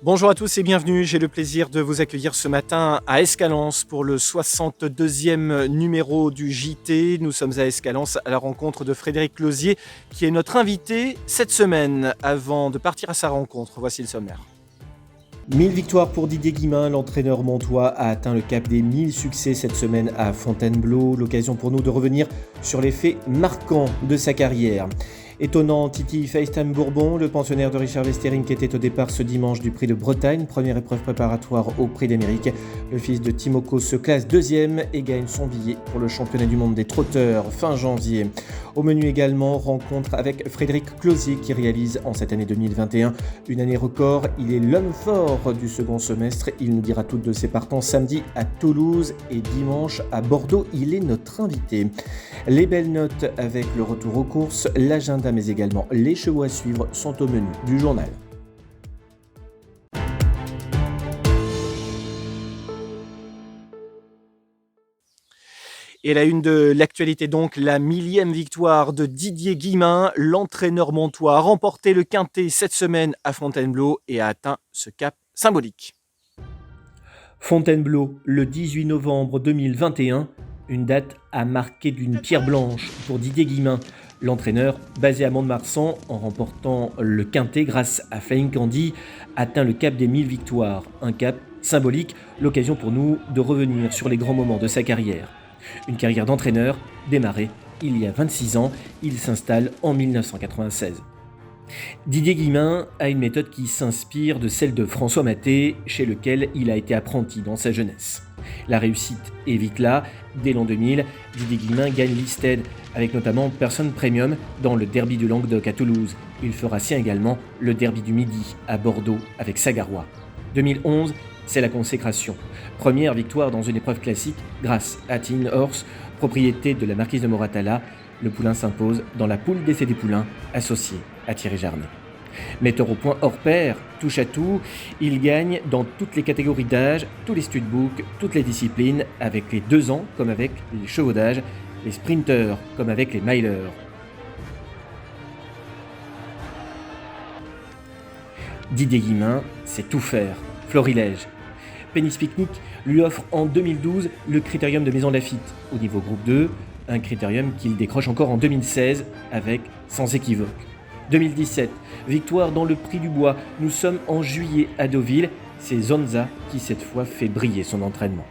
Bonjour à tous et bienvenue. J'ai le plaisir de vous accueillir ce matin à Escalens pour le 62e numéro du JT. Nous sommes à Escalens à la rencontre de Frédéric Closier qui est notre invité cette semaine. Avant de partir à sa rencontre, voici le sommaire. 1000 victoires pour Didier Guillemin, l'entraîneur montois a atteint le cap des 1000 succès cette semaine à Fontainebleau. L'occasion pour nous de revenir sur les faits marquants de sa carrière. Étonnant, Titi FaceTime Bourbon, le pensionnaire de Richard Westering qui était au départ ce dimanche du Prix de Bretagne, première épreuve préparatoire au Prix d'Amérique. Le fils de Timoko se classe deuxième et gagne son billet pour le championnat du monde des trotteurs fin janvier. Au menu également, rencontre avec Frédéric Closier qui réalise en cette année 2021 une année record. Il est l'homme fort du second semestre. Il nous dira tout de ses partants samedi à Toulouse et dimanche à Bordeaux. Il est notre invité. Les belles notes avec le retour aux courses, l'agenda mais également les chevaux à suivre sont au menu du journal. Et la une de l'actualité donc, la 1000e victoire de Didier Guillemin. L'entraîneur montois a remporté le quintet cette semaine à Fontainebleau et a atteint ce cap symbolique. Fontainebleau, le 18 novembre 2021, une date à marquer d'une pierre blanche pour Didier Guillemin. L'entraîneur, basé à Mont-de-Marsan, en remportant le quintet grâce à Flying Candy, atteint le cap des 1000 victoires. Un cap symbolique, l'occasion pour nous de revenir sur les grands moments de sa carrière. Une carrière d'entraîneur démarrée il y a 26 ans, il s'installe en 1996. Didier Guillemin a une méthode qui s'inspire de celle de François Maté, chez lequel il a été apprenti dans sa jeunesse. La réussite est vite là. Dès l'an 2000, Didier Guillemin gagne l'Isted, avec notamment Person Premium dans le derby du Languedoc à Toulouse. Il fera sien également le derby du Midi à Bordeaux avec Sagarois. 2011, c'est la consécration. Première victoire dans une épreuve classique grâce à Teen Horse, propriété de la marquise de Moratala. Le poulain s'impose dans la poule d'essai des poulains, associé à Thierry Jarnet. Metteur au point hors pair, touche à tout, il gagne dans toutes les catégories d'âge, tous les studbooks, toutes les disciplines, avec les 2 ans comme avec les chevaux d'âge, les sprinters comme avec les milers. Didier Guillemin sait tout faire, florilège. Pénis Picnic lui offre en 2012 le critérium de Maison Lafitte au niveau groupe 2, un critérium qu'il décroche encore en 2016 avec Sans équivoque. 2017, victoire dans le Prix du Bois. Nous sommes en juillet à Deauville. C'est Zonza qui cette fois fait briller son entraînement.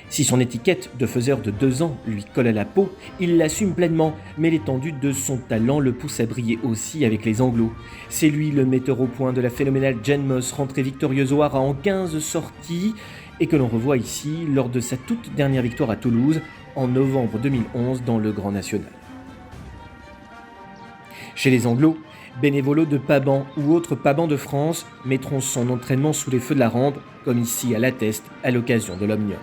Si son étiquette de faiseur de 2 ans lui colle à la peau, il l'assume pleinement, mais l'étendue de son talent le pousse à briller aussi avec les Anglos. C'est lui le metteur au point de la phénoménale Jen Moss, rentrée victorieuse au Hara en 15 sorties, et que l'on revoit ici lors de sa toute dernière victoire à Toulouse, en novembre 2011 dans le Grand National. Chez les Anglos, bénévolos de Paban ou autres Pabans de France mettront son entraînement sous les feux de la rampe, comme ici à l'Atteste à l'occasion de l'Omnium.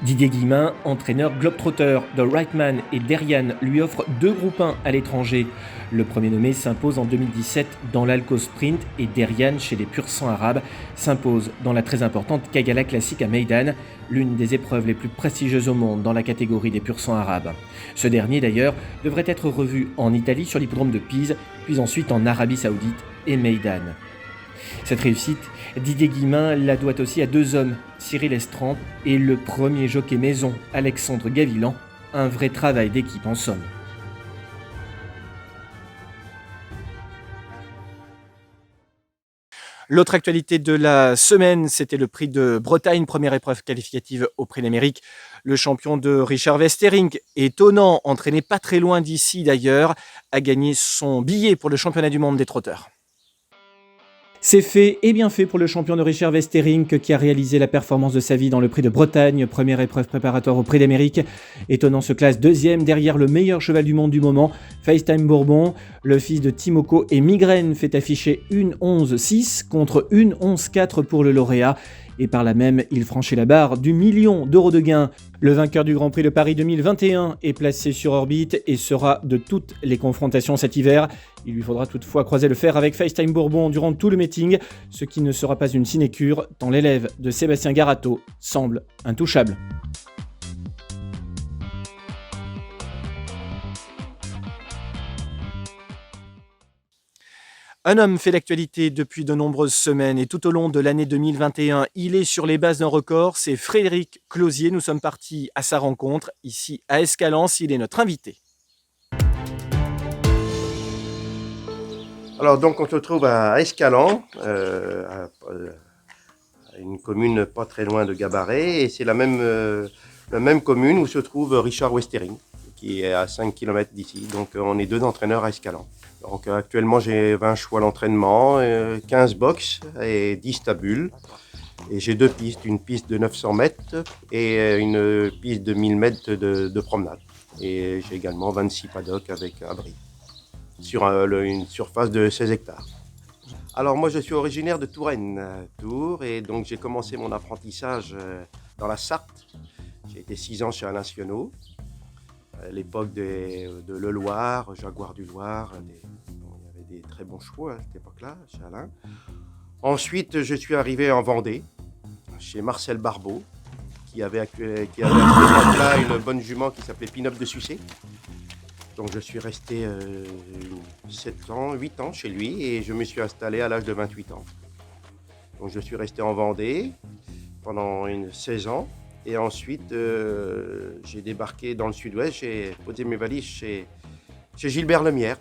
Didier Guillemin, entraîneur globetrotter de Wrightman et Derian, lui offre 2 groupes 1 à l'étranger. Le premier nommé s'impose en 2017 dans l'Alco Sprint et Derian, chez les pur sang arabes, s'impose dans la très importante Kagala Classic à Meydan, l'une des épreuves les plus prestigieuses au monde dans la catégorie des pur sang arabes. Ce dernier d'ailleurs devrait être revu en Italie sur l'hippodrome de Pise, puis ensuite en Arabie Saoudite et Meydan. Cette réussite, Didier Guillemin la doit aussi à 2 hommes, Cyril Estrampe et le premier jockey maison, Alexandre Gavilan. Un vrai travail d'équipe en somme. L'autre actualité de la semaine, c'était le Prix de Bretagne, première épreuve qualificative au Prix d'Amérique. Le champion de Richard Westering, étonnant, entraîné pas très loin d'ici d'ailleurs, a gagné son billet pour le championnat du monde des trotteurs. C'est fait et bien fait pour le champion de Richard Westering qui a réalisé la performance de sa vie dans le Prix de Bretagne, première épreuve préparatoire au Prix d'Amérique. Étonnant se classe 2e derrière le meilleur cheval du monde du moment, FaceTime Bourbon. Le fils de Timoko et Migraine fait afficher une 11-6 contre une 11-4 pour le lauréat. Et par là même, il franchit la barre du 1 million d'euros de gains. Le vainqueur du Grand Prix de Paris 2021 est placé sur orbite et sera de toutes les confrontations cet hiver. Il lui faudra toutefois croiser le fer avec FaceTime Bourbon durant tout le meeting, ce qui ne sera pas une sinécure, tant l'élève de Sébastien Garato semble intouchable. Un homme fait l'actualité depuis de nombreuses semaines et tout au long de l'année 2021, il est sur les bases d'un record, c'est Frédéric Closier. Nous sommes partis à sa rencontre ici à Escalens, il est notre invité. Alors donc on se trouve à Escalens, une commune pas très loin de Gabarret, et c'est la même commune où se trouve Richard Westering, qui est à 5 km d'ici. Donc on est 2 entraîneurs à Escalens. Donc actuellement j'ai 20 chevaux à l'entraînement, 15 box et 10 stabules. Et j'ai 2 pistes, une piste de 900 mètres et une piste de 1000 mètres de promenade. Et j'ai également 26 paddocks avec abri sur une surface de 16 hectares. Alors moi je suis originaire de Touraine, Tours, et donc j'ai commencé mon apprentissage dans la Sarthe. J'ai été 6 ans chez Alain Sionneau, à l'époque de Le Loir, Jaguar du Loir. Il y avait des très bons chevaux à cette époque-là, chez Alain. Ensuite je suis arrivé en Vendée, chez Marcel Barbeau, qui avait acheté là une bonne jument qui s'appelait Pinop de Sucé. Donc je suis resté 8 ans chez lui et je me suis installé à l'âge de 28 ans. Donc je suis resté en Vendée pendant 16 ans et ensuite j'ai débarqué dans le sud-ouest, j'ai posé mes valises chez Gilbert Lemierre.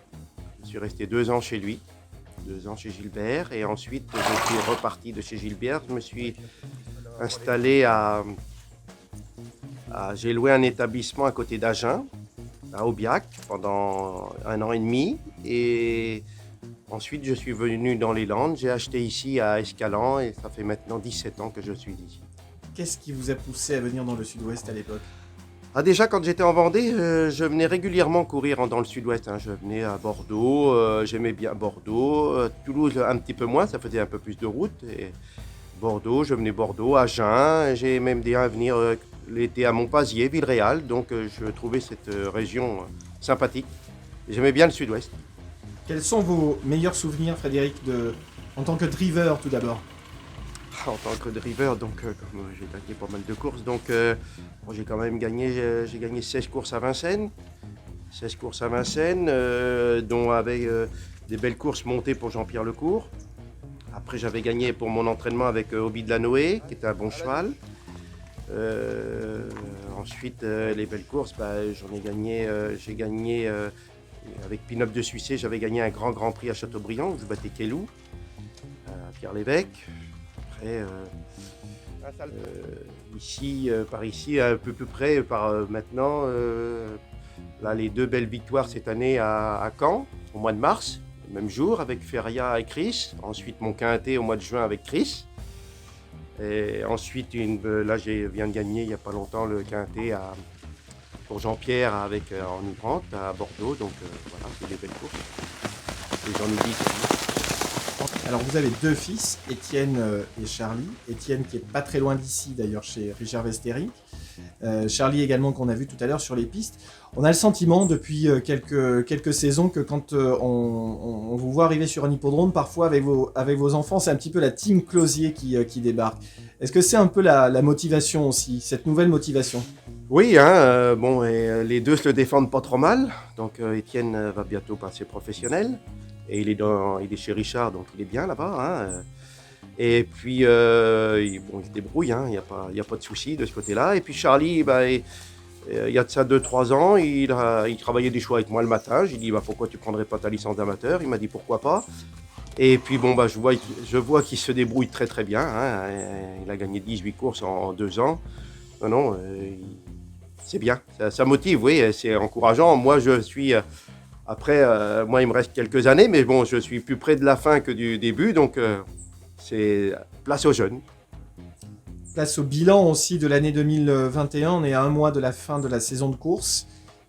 Je suis resté 2 ans chez lui, 2 ans chez Gilbert, et ensuite je suis reparti de chez Gilbert. Je me suis installé j'ai loué un établissement à côté d'Agen, à Aubiac, pendant 1 an et demi, et ensuite je suis venu dans les Landes. J'ai acheté ici à Escalens et ça fait maintenant 17 ans que je suis ici. Qu'est-ce qui vous a poussé à venir dans le sud-ouest à l'époque ? Déjà quand j'étais en Vendée, je venais régulièrement courir dans le sud-ouest. Je venais à Bordeaux, j'aimais bien Bordeaux, Toulouse un petit peu moins, ça faisait un peu plus de route. Et Bordeaux, je venais Bordeaux, Agen, j'ai même bien venir l'été à Montpazier, Villeréal, donc je trouvais cette région sympathique. J'aimais bien le sud-ouest. Quels sont vos meilleurs souvenirs, Frédéric, en tant que driver tout d'abord ? En tant que driver, donc comme j'ai gagné pas mal de courses, donc j'ai quand même gagné, j'ai gagné 16 courses à Vincennes, dont avec des belles courses montées pour Jean-Pierre Lecourt. Après, j'avais gagné pour mon entraînement avec Obi de la Noé, qui était un bon cheval. Ensuite, les belles courses, j'en ai gagné. J'ai gagné avec Pinop de Sucé, j'avais gagné un grand prix à Châteaubriand où je battais Kelou, à Pierre-l'Évêque. Après, par ici, un peu plus près, maintenant, là, les 2 belles victoires cette année à Caen, au mois de mars. Même jour avec Feria et Chris. Ensuite mon quintet au mois de juin avec Chris. Et ensuite, là je viens de gagner il n'y a pas longtemps le quintet pour Jean-Pierre en Ouvrante à Bordeaux. Donc voilà, c'est des belles courses. Et j'en oublie. Alors vous avez 2 fils, Étienne et Charlie. Étienne qui est pas très loin d'ici d'ailleurs chez Richard Westering. Charlie également qu'on a vu tout à l'heure sur les pistes. On a le sentiment depuis quelques saisons que quand on vous voit arriver sur un hippodrome, parfois avec vos enfants, c'est un petit peu la team Closier qui débarque. Est-ce que c'est un peu la motivation aussi, cette nouvelle motivation ? Oui, les deux se le défendent pas trop mal. Donc Étienne va bientôt passer professionnel. Et il est chez Richard, donc il est bien là-bas. Et puis, il se débrouille, il n'y a pas de souci de ce côté-là. Et puis Charlie, il y a de ça 2-3 ans, il travaillait des chevaux avec moi le matin. J'ai dit, pourquoi tu ne prendrais pas ta licence d'amateur ? Il m'a dit, pourquoi pas ? Et puis, je vois qu'il se débrouille très très bien. Il a gagné 18 courses en 2 ans. Non, c'est bien, ça motive, oui, c'est encourageant. Moi, je suis... Après, moi, il me reste quelques années, mais bon, je suis plus près de la fin que du début, donc... c'est place aux jeunes. Place au bilan aussi de l'année 2021. On est à 1 mois de la fin de la saison de course.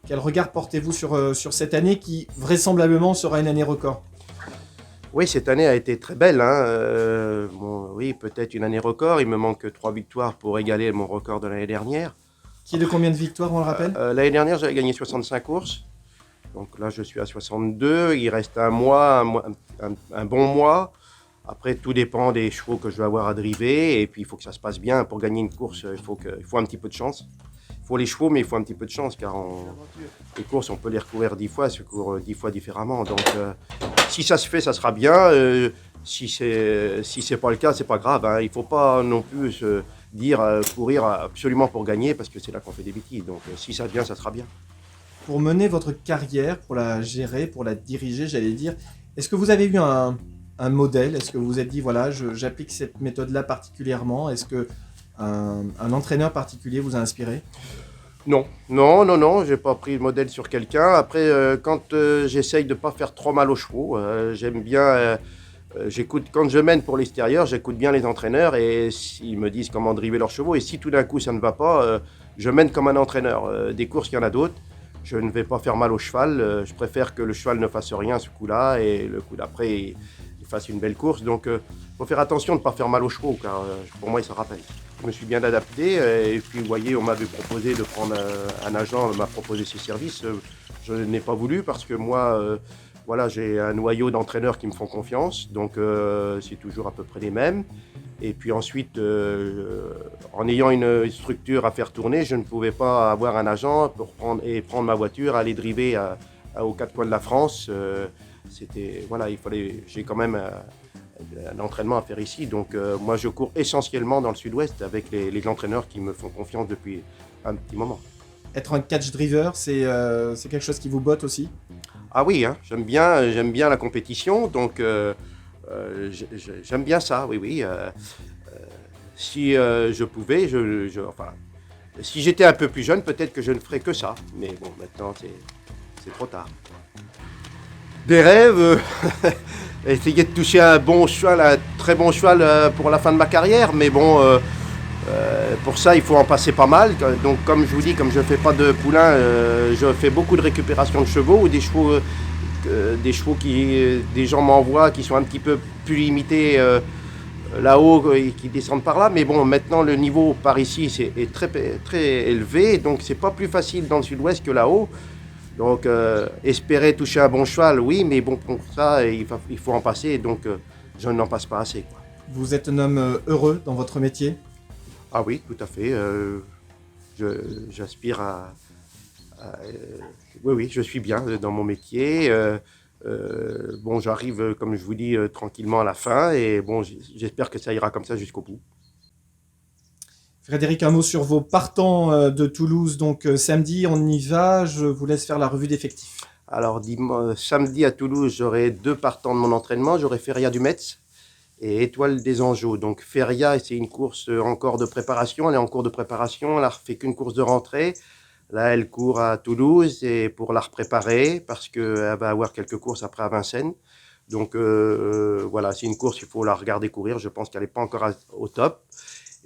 Quel regard portez-vous sur cette année qui vraisemblablement sera une année record ? Oui, cette année a été très belle. Oui, peut-être une année record. Il me manque 3 victoires pour égaler mon record de l'année dernière. Qui est de combien de victoires, on le rappelle ? L'année dernière, j'avais gagné 65 courses. Donc là, je suis à 62. Il reste un bon mois. Après, tout dépend des chevaux que je vais avoir à driver. Et puis, il faut que ça se passe bien. Pour gagner une course, il faut un petit peu de chance. Il faut les chevaux, mais il faut un petit peu de chance. Car les courses, on peut les recourir 10 fois. Se courent 10 fois différemment. Donc, si ça se fait, ça sera bien. Si c'est pas le cas, c'est pas grave. Hein. Il faut pas non plus se dire courir absolument pour gagner parce que c'est là qu'on fait des bêtises. Donc si ça vient, ça sera bien. Pour mener votre carrière, pour la gérer, pour la diriger, j'allais dire, est-ce que vous avez eu un modèle? Est-ce que vous vous êtes dit, voilà, j'applique cette méthode-là particulièrement? Est-ce que un entraîneur particulier vous a inspiré? Non, non, non, non, j'ai pas pris le modèle sur quelqu'un. Après, quand j'essaye de pas faire trop mal aux chevaux, j'aime bien, j'écoute, quand je mène pour l'extérieur, j'écoute bien les entraîneurs et ils me disent comment driver leurs chevaux. Et si tout d'un coup ça ne va pas, je mène comme un entraîneur. Des courses, il y en a d'autres. Je ne vais pas faire mal au cheval. Je préfère que le cheval ne fasse rien ce coup-là et le coup d'après, il fasse une belle course. Donc, il faut faire attention de ne pas faire mal aux chevaux car pour moi, ils se rappellent. Je me suis bien adapté et puis, vous voyez, on m'avait proposé de prendre un agent, m'a proposé ses services. Je n'ai pas voulu parce que moi, voilà, j'ai un noyau d'entraîneurs qui me font confiance. Donc, c'est toujours à peu près les mêmes. Et puis ensuite, en ayant une structure à faire tourner, je ne pouvais pas avoir un agent pour prendre ma voiture, aller driver aux quatre coins de la France. Voilà, j'ai quand même un entraînement à faire ici. Donc moi, je cours essentiellement dans le sud-ouest avec les entraîneurs qui me font confiance depuis un petit moment. Être un catch driver, c'est quelque chose qui vous botte aussi? Ah oui, hein, j'aime bien la compétition, donc j'aime bien ça, oui, oui. Si je pouvais, enfin, si j'étais un peu plus jeune, peut-être que je ne ferais que ça. Mais bon, maintenant, c'est trop tard. Des rêves, essayer de toucher un bon cheval, un très bon cheval pour la fin de ma carrière. Mais bon, pour ça, il faut en passer pas mal. Donc, comme je vous dis, comme je ne fais pas de poulain, je fais beaucoup de récupération de chevaux ou des chevaux des gens m'envoient qui sont un petit peu plus limités là-haut et qui descendent par là. Mais bon, maintenant, le niveau par ici est très, très élevé. Donc, c'est pas plus facile dans le sud-ouest que là-haut. Donc, espérer toucher un bon cheval, oui, mais bon, pour ça, il faut en passer. Donc, je n'en passe pas assez, quoi. Vous êtes un homme heureux dans votre métier? Ah oui, tout à fait. J'aspire oui, je suis bien dans mon métier. Bon, j'arrive, comme je vous dis, tranquillement à la fin. Et bon, j'espère que ça ira comme ça jusqu'au bout. Frédéric, un mot sur vos partants de Toulouse. Donc samedi, on y va. Je vous laisse faire la revue d'effectifs. Alors, samedi à Toulouse, j'aurai 2 partants de mon entraînement. J'aurai Feria du Metz et Étoile des Angeaux. Donc Feria, c'est une course encore de préparation. Elle est en cours de préparation. Elle n'a fait qu'une course de rentrée. Là, elle court à Toulouse et pour la repréparer parce qu'elle va avoir quelques courses après à Vincennes. Donc voilà, c'est une course, il faut la regarder courir. Je pense qu'elle n'est pas encore au top.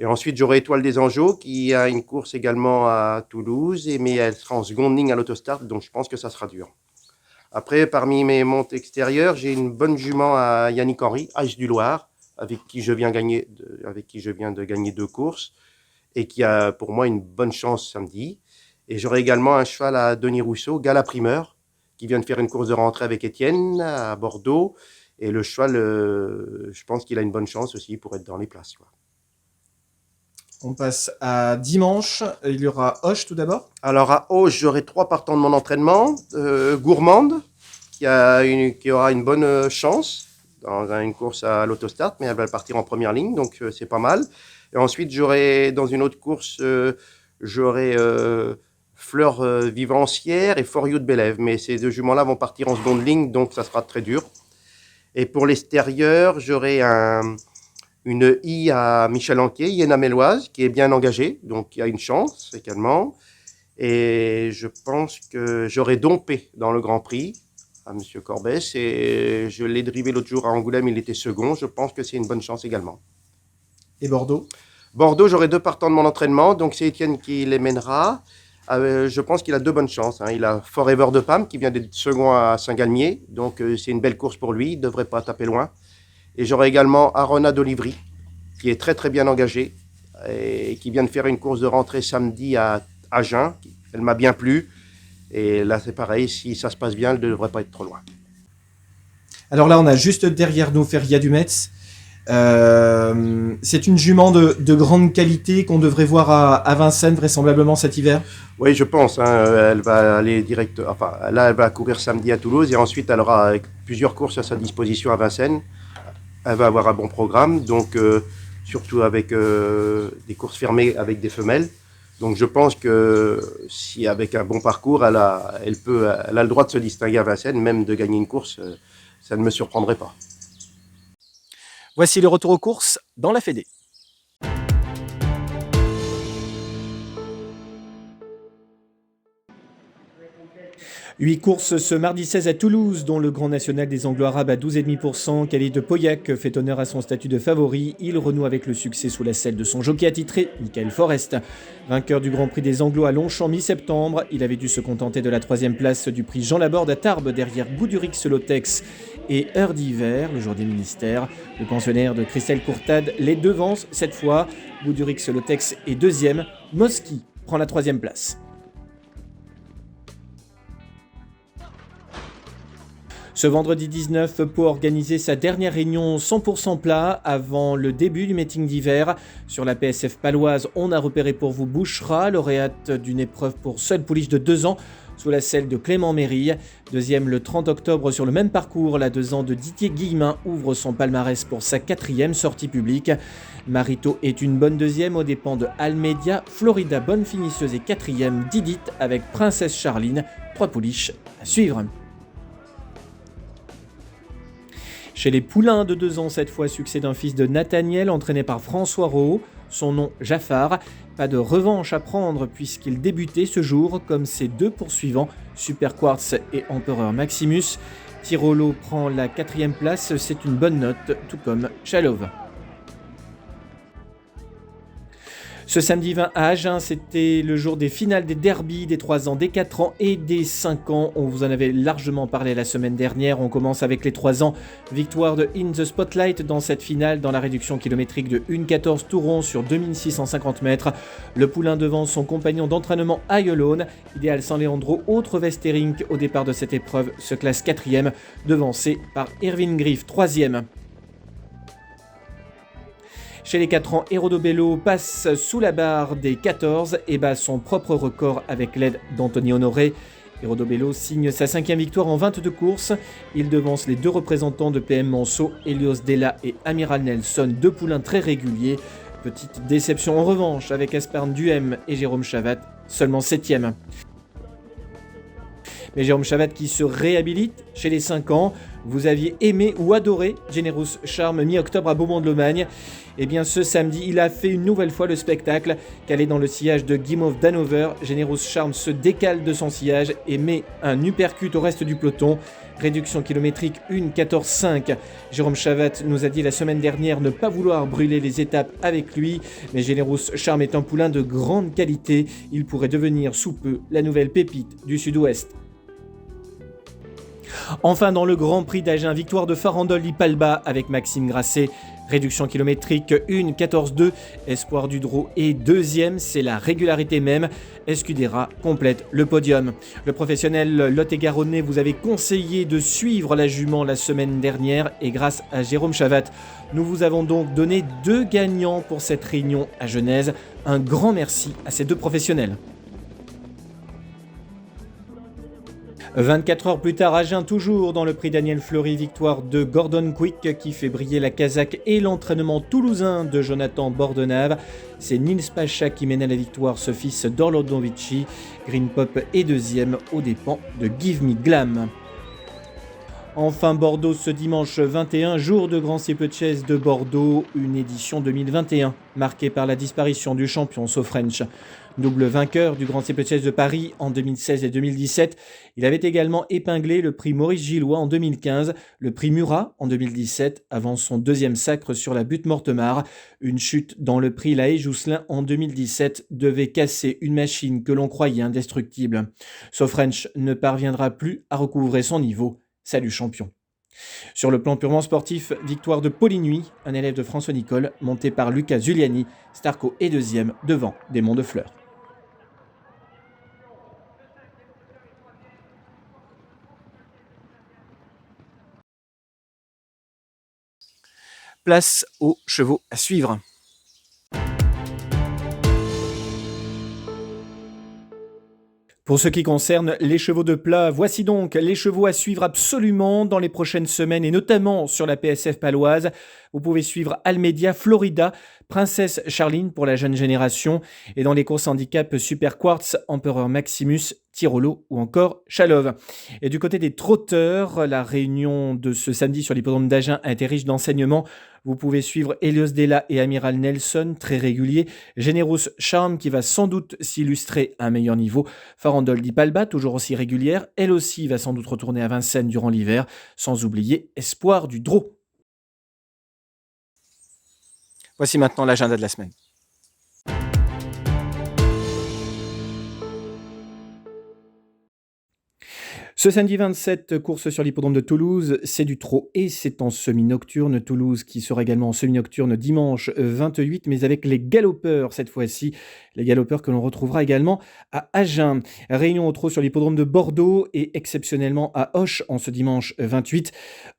Et ensuite, j'aurai Étoile des Angeaux qui a une course également à Toulouse, mais elle sera en seconde ligne à l'autostart, donc je pense que ça sera dur. Après, parmi mes montes extérieures, j'ai une bonne jument à Yannick Henry, H du Loir, avec qui je viens de gagner 2 courses et qui a pour moi une bonne chance samedi. Et j'aurai également un cheval à Denis Rousseau, Gala Primeur, qui vient de faire une course de rentrée avec Étienne à Bordeaux. Et le cheval, je pense qu'il a une bonne chance aussi pour être dans les places, quoi. On passe à dimanche. Il y aura Auch tout d'abord. Alors à Auch, j'aurai 3 partants de mon entraînement. Gourmande, qui aura une bonne chance dans une course à l'autostart, mais elle va partir en première ligne, donc c'est pas mal. Et ensuite, j'aurai dans une autre course, Fleur Vivancière et For You de Bélève. Mais ces 2 juments-là vont partir en seconde ligne, donc ça sera très dur. Et pour l'extérieur, j'aurai une I à Michel Anquier, Iéna Méloise, qui est bien engagée, donc il y a une chance également. Et je pense que j'aurai Dompé dans le Grand Prix à M. Corbès. Et je l'ai drivé l'autre jour à Angoulême, il était second. Je pense que c'est une bonne chance également. Et Bordeaux? Bordeaux, j'aurai 2 partants de mon entraînement, donc c'est Étienne qui les mènera. Je pense qu'il a 2 bonnes chances. Il a Forever de Pam qui vient d'être second à Saint-Galmier, donc c'est une belle course pour lui, il ne devrait pas taper loin. Et j'aurai également Arona d'Olivry, qui est très très bien engagée et qui vient de faire une course de rentrée samedi à Agen. Elle m'a bien plu. Et là, c'est pareil, si ça se passe bien, elle ne devrait pas être trop loin. Alors là, on a juste derrière nous Feria du Metz. C'est une jument de grande qualité qu'on devrait voir à Vincennes vraisemblablement cet hiver. Oui, je pense. Elle va aller direct. Enfin, là, elle va courir samedi à Toulouse et ensuite, elle aura plusieurs courses à sa disposition à Vincennes. Elle va avoir un bon programme, donc surtout avec des courses fermées avec des femelles. Donc je pense que si avec un bon parcours, elle a le droit de se distinguer à Vincennes, même de gagner une course, ça ne me surprendrait pas. Voici le retour aux courses dans la Fédé. 8 courses ce mardi 16 à Toulouse, dont le Grand National des Anglo-Arabes à 12,5%. Khalid Pauillac fait honneur à son statut de favori. Il renoue avec le succès sous la selle de son jockey attitré, Michael Forrest. Vainqueur du Grand Prix des Anglos à Longchamp mi-septembre, il avait dû se contenter de la 3e place du prix Jean Laborde à Tarbes, derrière Goudurix Lotex et Heure d'hiver, le jour des ministères. Le pensionnaire de Christelle Courtade les devance cette fois. Goudurix Lotex est 2e. Moski prend la 3e place. Ce vendredi 19, Pau a organisé sa dernière réunion 100% plat avant le début du meeting d'hiver. Sur la PSF paloise, on a repéré pour vous Bouchera, lauréate d'une épreuve pour seule pouliche de 2 ans, sous la selle de Clément Méry. Deuxième le 30 octobre sur le même parcours, la 2 ans de Didier Guillemin ouvre son palmarès pour sa 4e sortie publique. Marito est une bonne 2e aux dépens de Almedia. Florida, bonne finisseuse et 4e, Didit avec Princesse Charline. 3 pouliches à suivre. Chez les poulains de 2 ans, cette fois, succès d'un fils de Nathaniel entraîné par François Rowe, son nom Jaffar. Pas de revanche à prendre puisqu'il débutait ce jour comme ses 2 poursuivants, Super Quartz et Empereur Maximus. Tirolo prend la 4e place, c'est une bonne note, tout comme Chalov. Ce samedi 20 à Agen, c'était le jour des finales des derbies des 3 ans, des 4 ans et des 5 ans. On vous en avait largement parlé la semaine dernière. On commence avec les 3 ans. Victoire de In the Spotlight dans cette finale, dans la réduction kilométrique de 1,14 Touron sur 2650 mètres. Le poulain devant son compagnon d'entraînement Ayolone. Ideal San Leandro, autre Westerink au départ de cette épreuve, se classe 4e, devancé par Irvine Griff, 3e. Chez les 4 ans, Hérodobello passe sous la barre des 14 et bat son propre record avec l'aide d'Anthony Honoré. Hérodobello signe sa 5e victoire en 22 courses. Il devance les 2 représentants de PM Monceau, Helios Della et Amiral Nelson, 2 poulains très réguliers. Petite déception en revanche avec Asparn Duhem et Jérôme Chavat, seulement 7e. Mais Jérôme Chavat qui se réhabilite chez les 5 ans. Vous aviez aimé ou adoré Generous Charm mi-octobre à Beaumont-de-Lomagne. Eh bien ce samedi, il a fait une nouvelle fois le spectacle. Calé dans le sillage de Guimauve d'Hanover, Generous Charm se décale de son sillage et met un uppercut au reste du peloton. Réduction kilométrique 1,14,5. Jérôme Chavat nous a dit la semaine dernière ne pas vouloir brûler les étapes avec lui. Mais Generous Charm est un poulain de grande qualité. Il pourrait devenir sous peu la nouvelle pépite du Sud-Ouest. Enfin, dans le Grand Prix d'Agen, victoire de Farandole Palba avec Maxime Grasset. Réduction kilométrique 1,14,2. Espoir du Drô est 2e, c'est la régularité même. Escudera complète le podium. Le professionnel Lot-et-Garonnais vous avait conseillé de suivre la jument la semaine dernière et grâce à Jérôme Chavat, nous vous avons donc donné 2 gagnants pour cette réunion à Genèse. Un grand merci à ces 2 professionnels. 24 heures plus tard, Agen, toujours dans le prix Daniel Fleury, victoire de Gordon Quick qui fait briller la casaque et l'entraînement toulousain de Jonathan Bordenave. C'est Nils Pacha qui mène à la victoire ce fils d'Orlando Vici. Green Pop est 2e aux dépens de Give Me Glam. Enfin, Bordeaux ce dimanche 21, jour de Grand Steeplechase de Bordeaux, une édition 2021 marquée par la disparition du champion So French. Double vainqueur du Grand Steeplechase de Paris en 2016 et 2017, il avait également épinglé le prix Maurice Gillois en 2015, le prix Murat en 2017, avant son 2e sacre sur la butte Mortemart. Une chute dans le prix La Haye-Jousselin en 2017 devait casser une machine que l'on croyait indestructible. So French ne parviendra plus à recouvrer son niveau. Salut champion. Sur le plan purement sportif, victoire de Pauline, un élève de François Nicole, monté par Lucas Giuliani. Starco est 2e devant Desmonts de Fleurs. Place aux chevaux à suivre. Pour ce qui concerne les chevaux de plat, voici donc les chevaux à suivre absolument dans les prochaines semaines et notamment sur la PSF paloise. Vous pouvez suivre Almedia, Florida, Princesse Charline pour la jeune génération et dans les courses handicap Super Quartz, Empereur Maximus, Tirolo ou encore Chalov. Et du côté des trotteurs, la réunion de ce samedi sur l'hippodrome d'Agen a été riche d'enseignements. Vous pouvez suivre Helios Della et Amiral Nelson, très réguliers. Generous Charm qui va sans doute s'illustrer à un meilleur niveau. Farandole di Palba, toujours aussi régulière. Elle aussi va sans doute retourner à Vincennes durant l'hiver. Sans oublier Espoir du Drô. Voici maintenant l'agenda de la semaine. Ce samedi 27, course sur l'hippodrome de Toulouse, c'est du trot et c'est en semi-nocturne. Toulouse qui sera également en semi-nocturne dimanche 28, mais avec les galopeurs cette fois-ci. Les galopeurs que l'on retrouvera également à Agen. Réunion au trot sur l'hippodrome de Bordeaux et exceptionnellement à Auch en ce dimanche 28.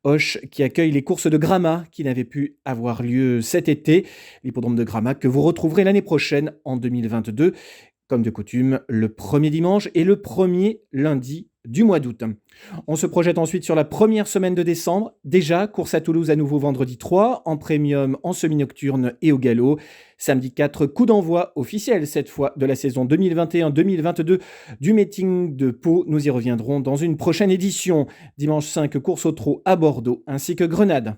Auch qui accueille les courses de Gramma qui n'avaient pu avoir lieu cet été. L'hippodrome de Gramma que vous retrouverez l'année prochaine en 2022. Comme de coutume, le premier dimanche et le premier lundi du mois d'août. On se projette ensuite sur la première semaine de décembre. Déjà, course à Toulouse à nouveau vendredi 3, en premium, en semi-nocturne et au galop. Samedi 4, coup d'envoi officiel cette fois de la saison 2021-2022 du meeting de Pau. Nous y reviendrons dans une prochaine édition. Dimanche 5, course au trot à Bordeaux ainsi que Grenade.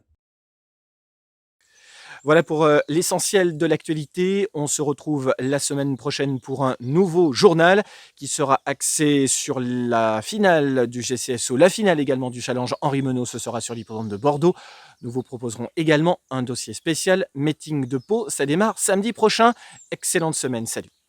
Voilà pour l'essentiel de l'actualité. On se retrouve la semaine prochaine pour un nouveau journal qui sera axé sur la finale du GCSO, la finale également du challenge Henri Menot, ce sera sur l'hippodrome de Bordeaux. Nous vous proposerons également un dossier spécial, meeting de Pau. Ça démarre samedi prochain. Excellente semaine, salut.